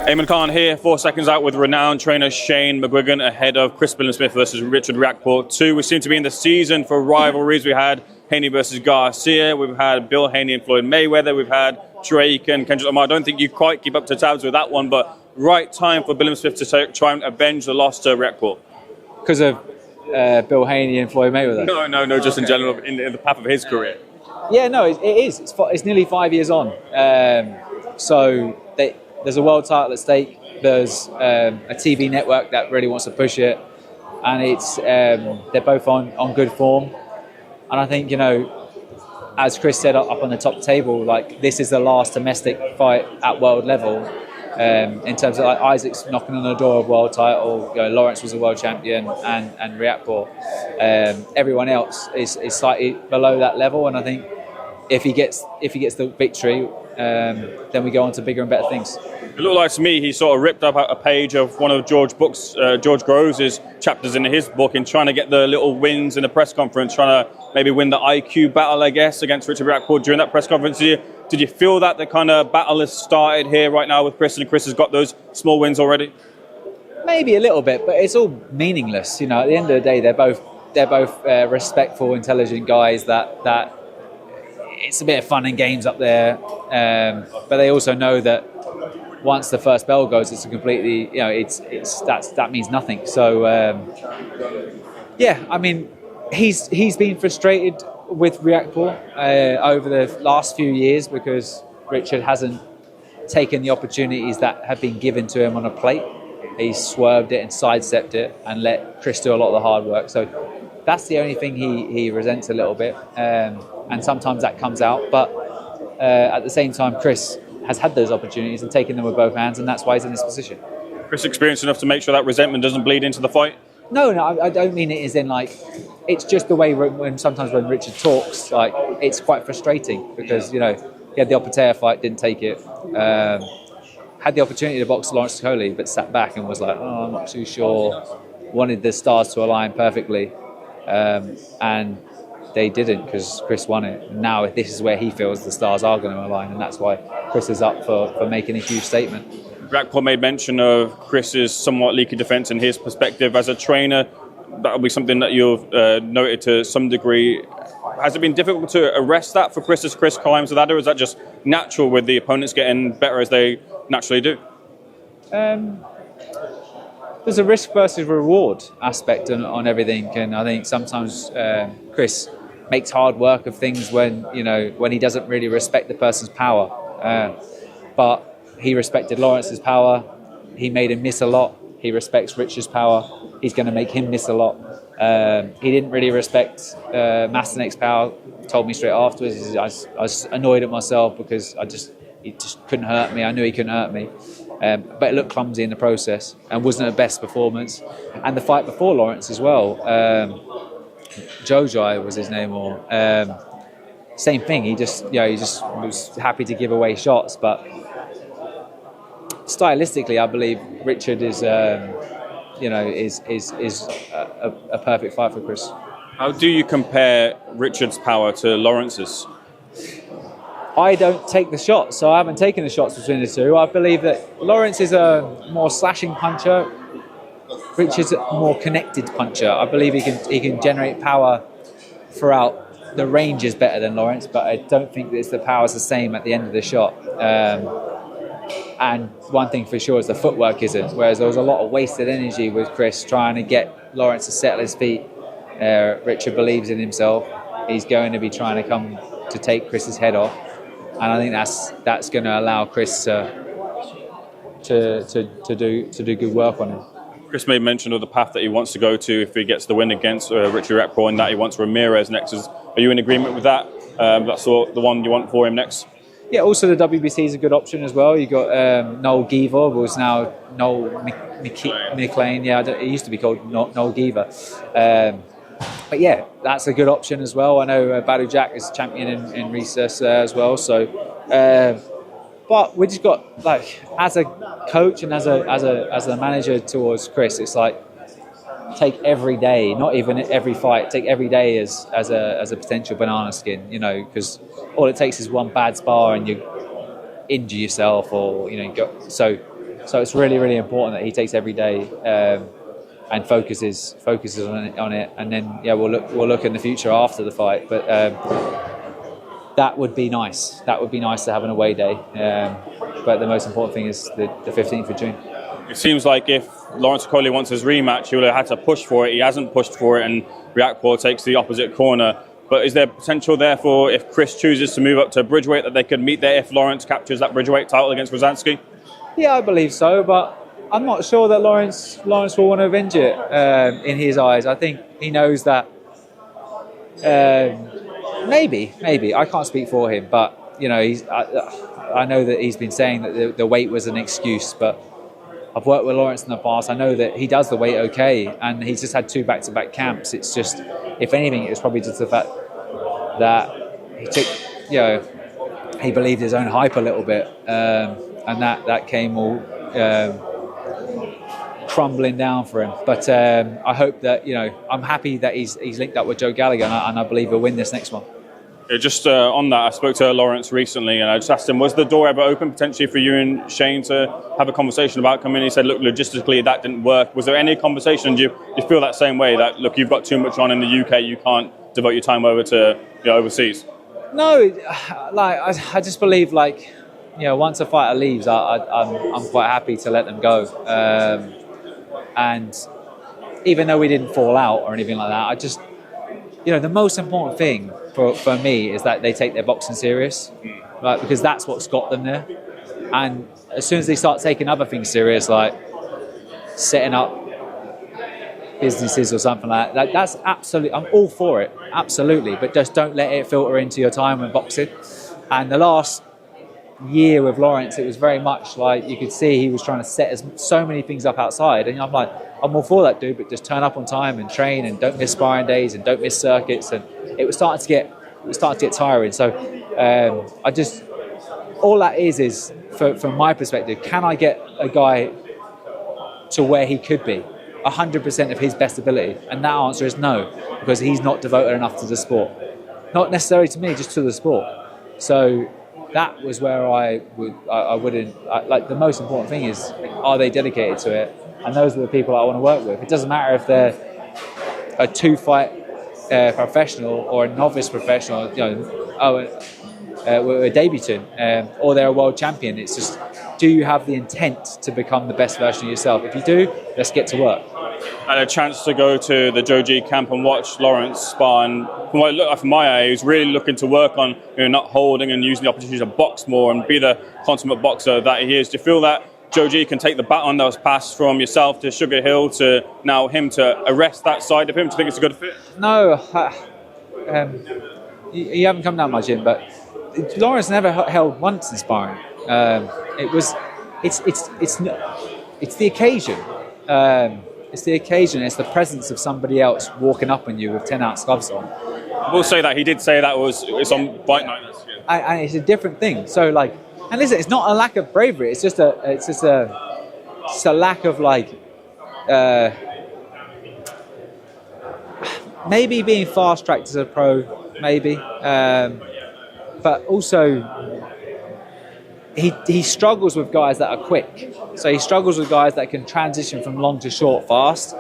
Eamon Khan here, 4 seconds out with renowned trainer Shane McGuigan ahead of Chris Billam-Smith versus Richard Riakporhe 2. We seem to be in the season for rivalries. We had Haney versus Garcia, we've had Bill Haney and Floyd Mayweather, we've had Drake and Kendrick Lamar. I don't think you quite keep up to tabs with that one, but right time for Billam-Smith to try and avenge the loss to Riakporhe. Because of Bill Haney and Floyd Mayweather? No, just in general, in the path of his career. Yeah, no, it is. It's nearly 5 years on. There's a world title at stake. There's a TV network that really wants to push it, and they're both on good form. And I think, as Chris said up on the top table, like, this is the last domestic fight at world level. In terms of, like, Isaac's knocking on the door of world title, Lawrence was a world champion, and Riakporhe. Everyone else is slightly below that level, and I think if he gets the victory, then we go on to bigger and better things. It looked like to me he sort of ripped up a page of one of George Groves' chapters in his book in trying to get the little wins in the press conference, trying to maybe win the IQ battle, I guess, against Richard Riakporhe during that press conference. Did you feel that the kind of battle has started here right now with Chris, and Chris has got those small wins already? Maybe a little bit, but it's all meaningless. At the end of the day, they're both respectful, intelligent guys that it's a bit of fun and games up there, but they also know that once the first bell goes, it's a completely, that means nothing. So I mean, he's been frustrated with Riakporhe over the last few years because Richard hasn't taken the opportunities that have been given to him on a plate. He swerved it and sidestepped it and let Chris do a lot of the hard work. So that's the only thing he resents a little bit, and sometimes that comes out. But at the same time, Chris has had those opportunities and taken them with both hands, and that's why he's in this position. Chris experienced enough to make sure that resentment doesn't bleed into the fight? No, I don't mean it as in, like, it's just the way sometimes when Richard talks, like, it's quite frustrating because, he had the Opatea fight, didn't take it. Had the opportunity to box Lawrence Okolie, but sat back and was like, I'm not too sure. Wanted the stars to align perfectly. And they didn't because Chris won it. And now this is where he feels the stars are going to align, and that's why Chris is up for making a huge statement. Riakporhe made mention of Chris's somewhat leaky defence in his perspective. As a trainer, that will be something that you've noted to some degree. Has it been difficult to arrest that for Chris as Chris climbs the ladder, or is that just natural with the opponents getting better as they naturally do? There's a risk versus reward aspect on everything, and I think sometimes Chris makes hard work of things when he doesn't really respect the person's power. But he respected Lawrence's power. He made him miss a lot. He respects Richard's power. He's going to make him miss a lot. He didn't really respect Mastinek's power. Told me straight afterwards. I was annoyed at myself because he just couldn't hurt me. I knew he couldn't hurt me. But it looked clumsy in the process and wasn't a best performance. And the fight before Lawrence as well, Jojai was his name, or same thing. He just was happy to give away shots. But stylistically, I believe Richard is a perfect fight for Chris. How do you compare Richard's power to Lawrence's? I don't take the shots, so I haven't taken the shots between the two. I believe that Lawrence is a more slashing puncher. Richard's a more connected puncher. I believe he can generate power throughout. The range is better than Lawrence, but I don't think that the power's the same at the end of the shot. And one thing for sure is the footwork isn't. Whereas there was a lot of wasted energy with Chris trying to get Lawrence to settle his feet. Richard believes in himself. He's going to be trying to come to take Chris's head off. And I think that's going to allow Chris to do good work on him. Chris made mention of the path that he wants to go to if he gets the win against Richard Riakporhe, and that he wants Ramirez next. Are you in agreement with that? That's the one you want for him next? Yeah, also the WBC is a good option as well. You got Noel Giver, who's now Noel McLean. Yeah, it used to be called Noel Giver. But yeah, that's a good option as well. I know Badu Jack is champion in recess as well. So, but we just got, like, as a coach and as a manager towards Chris, it's like, take every day, not even every fight, take every day as a potential banana skin, because all it takes is one bad spar and you injure yourself, or so So it's really, really important that he takes every day and focuses on it. And then we'll look in the future after the fight. But that would be nice. That would be nice to have an away day. But the most important thing is the 15th of June. It seems like if Lawrence Okolie wants his rematch, he would have had to push for it. He hasn't pushed for it, and Riakporhe takes the opposite corner. But is there potential there for, if Chris chooses to move up to bridgeweight, that they could meet there if Lawrence captures that bridgeweight title against Hrgogic? Yeah, I believe so, but I'm not sure that Lawrence will want to avenge it in his eyes. I think he knows that maybe. I can't speak for him, but I know that he's been saying that the weight was an excuse, but I've worked with Lawrence in the past. I know that he does the weight okay, and he's just had 2 back-to-back camps. It's just, if anything, it's probably just the fact that he took, he believed his own hype a little bit, and that came all crumbling down for him. But I hope that, I'm happy that he's linked up with Joe Gallagher, and I believe he'll win this next one. Just on that, I spoke to Lawrence recently, and I just asked him, was the door ever open potentially for you and Shane to have a conversation about coming in? He said, look, logistically that didn't work. Was there any conversation? Do you feel that same way, that, look, you've got too much on in the UK, you can't devote your time over to overseas? No, I just believe, once a fighter leaves, I'm quite happy to let them go. And even though we didn't fall out or anything like that, I just, the most important thing for me is that they take their boxing serious, right? Because that's what's got them there. And as soon as they start taking other things serious, like setting up businesses or something like that, that's absolutely, I'm all for it, absolutely. But just don't let it filter into your time with boxing. And the last year with Lawrence, it was very much like you could see he was trying to set so many things up outside, and I'm like, I'm all for that, dude, but just turn up on time and train and don't miss sparring days and don't miss circuits. And it was starting to get tiring. So I just, all that is from my perspective, can I get a guy to where he could be, 100% of his best ability? And that answer is no, because he's not devoted enough to the sport, not necessarily to me, just to the sport. So that was where I wouldn't, the most important thing is, are they dedicated to it? And those are the people I want to work with. It doesn't matter if they're a 2-fight professional or a novice professional, a debutant, or they're a world champion. It's just, do you have the intent to become the best version of yourself? If you do, let's get to work. I had a chance to go to the Joe G camp and watch Lawrence spar, and from what it looked like from my eye, he was really looking to work on not holding and using the opportunity to box more and be the consummate boxer that he is. Do you feel that Joe G can take the baton that was passed from yourself to Sugar Hill to now him to arrest that side of him? Do you think it's a good fit? No, you haven't come down my gym, but Lawrence never held once in sparring. It's the occasion. It's the occasion. It's the presence of somebody else walking up on you with 10-ounce gloves on. I will say that he did say that it's on fight night. And it's a different thing. So and listen, it's not a lack of bravery. It's just a lack of maybe being fast tracked as a pro, maybe, but also he struggles with guys that are quick. So he struggles with guys that can transition from long to short fast,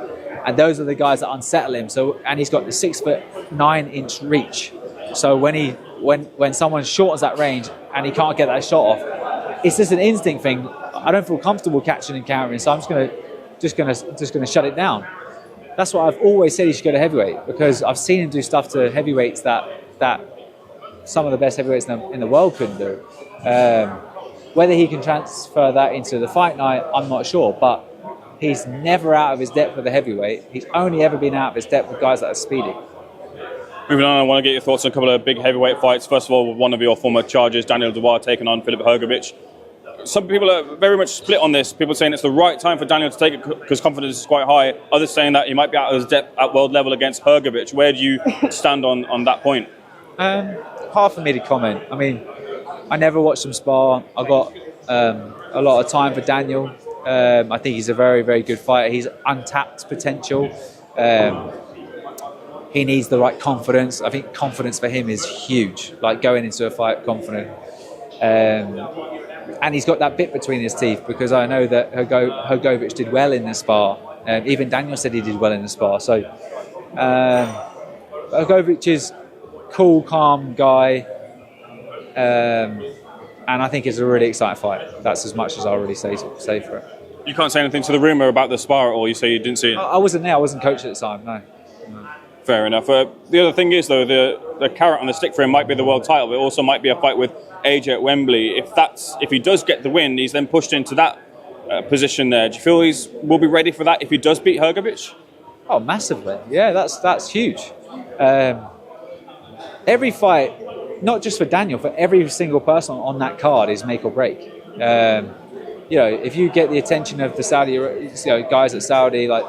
and those are the guys that unsettle him. And he's got the 6'9" reach. So when someone shortens that range and he can't get that shot off, it's just an instinct thing. I don't feel comfortable catching and countering, so I'm just gonna shut it down. That's why I've always said he should go to heavyweight, because I've seen him do stuff to heavyweights that some of the best heavyweights in the world couldn't do. Whether he can transfer that into the fight night, I'm not sure, but he's never out of his depth with a heavyweight. He's only ever been out of his depth with guys that are speedy. Moving on, I want to get your thoughts on a couple of big heavyweight fights. First of all, one of your former charges, Daniel Dubois, taking on Filip Hrgogic. Some people are very much split on this. People saying it's the right time for Daniel to take it because confidence is quite high. Others saying that he might be out of his depth at world level against Hrgogic. Where do you stand on that point? Hard for me to comment. I mean, I never watched him spar. I got a lot of time for Daniel. I think he's a very, very good fighter. He's untapped potential. He needs the right confidence. I think confidence for him is huge. Going into a fight confident. and he's got that bit between his teeth, because I know that Hrgogic did well in the spar. Even Daniel said he did well in the spar. So Hrgogic is cool, calm guy, and I think it's a really exciting fight. That's as much as I'll really say for it. You can't say anything to the rumour about the spar at all. You say you didn't see it. I wasn't there. I wasn't coach at the time. No. Fair enough. The other thing is, though, the carrot on the stick for him might be the world title, but it also might be a fight with AJ at Wembley. If he does get the win, he's then pushed into that position there. Do you feel will be ready for that if he does beat Hrgogic? Oh, massively. Yeah, that's huge. Every fight, not just for Daniel, for every single person on that card is make or break. If you get the attention of the Saudi, guys at Saudi, like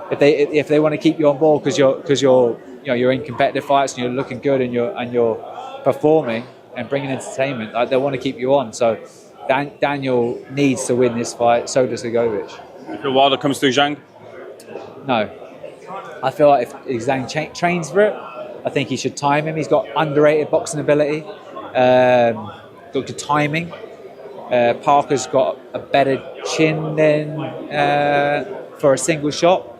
if they want to keep you on board because you're in competitive fights and you're looking good and you're performing and bringing entertainment, like, they want to keep you on. So Daniel needs to win this fight. So does Hrgogic. You feel Wilder comes through Zhang? No, I feel like if Zhang trains for it, I think he should time him. He's got underrated boxing ability, got good timing. Parker's got a better chin for a single shot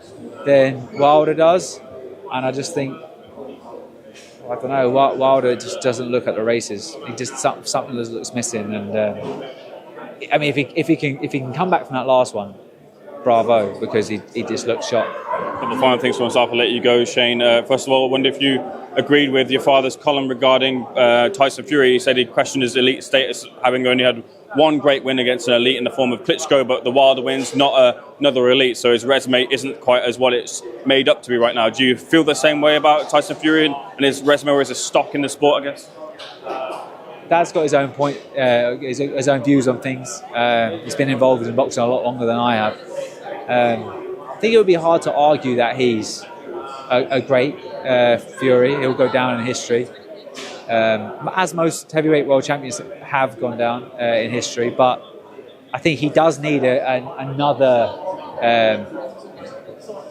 than Wilder does, and I just think, I don't know, Wilder just doesn't look at the races. He just something looks missing, and I mean, if he can come back from that last one, bravo, because he just looked shot. A couple of final things for myself. I'll let you go, Shane. First of all, I wonder if you agreed with your father's column regarding Tyson Fury. He said he questioned his elite status, having only had one great win against an elite in the form of Klitschko, but the Wilder wins, not another elite, so his resume isn't quite as what it's made up to be right now. Do you feel the same way about Tyson Fury and his resume, or is a stock in the sport, I guess? Dad's got his own point, his own views on things. He's been involved in boxing a lot longer than I have. I think it would be hard to argue that he's a great Fury. He'll go down in history, as most heavyweight world champions have gone down in history. But I think he does need another.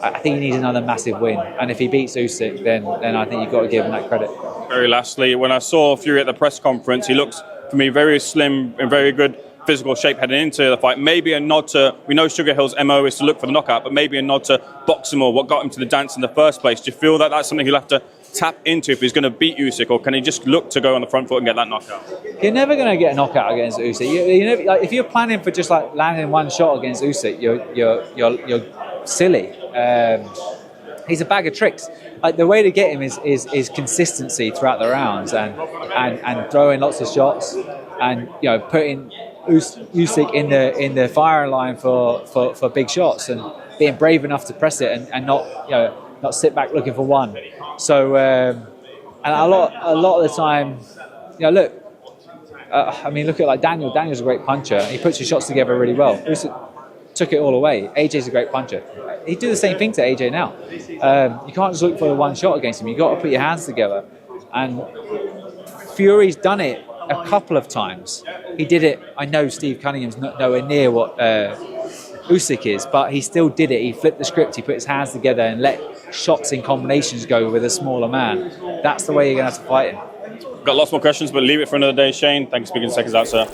I think he needs another massive win, and if he beats Usyk, then I think you've got to give him that credit. Very lastly, when I saw Fury at the press conference, he looks, for me, very slim and very good physical shape heading into the fight. Maybe a nod to, we know Sugar Hill's MO is to look for the knockout, but maybe a nod to boxing more, what got him to the dance in the first place. Do you feel that that's something he'll have to tap into if he's going to beat Usyk, or can he just look to go on the front foot and get that knockout? You're never going to get a knockout against Usyk. If you're planning for just like landing one shot against Usyk, you're silly. He's a bag of tricks. Like, the way to get him is consistency throughout the rounds and throwing lots of shots, and putting Usyk in the firing line for big shots, and being brave enough to press it and not sit back looking for one. So and a lot of the time, look at like Daniel. Daniel's a great puncher. He puts his shots together really well. Usyk took it all away. AJ's a great puncher. He'd do the same thing to AJ now. You can't just look for the one shot against him. You've got to put your hands together. And Fury's done it a couple of times. He did it. I know Steve Cunningham's nowhere near what Usyk is, but he still did it. He flipped the script. He put his hands together and let shots in combinations go with a smaller man. That's the way you're going to have to fight him. Got lots more questions, but leave it for another day. Shane, thanks for speaking to Seconds Out, sir.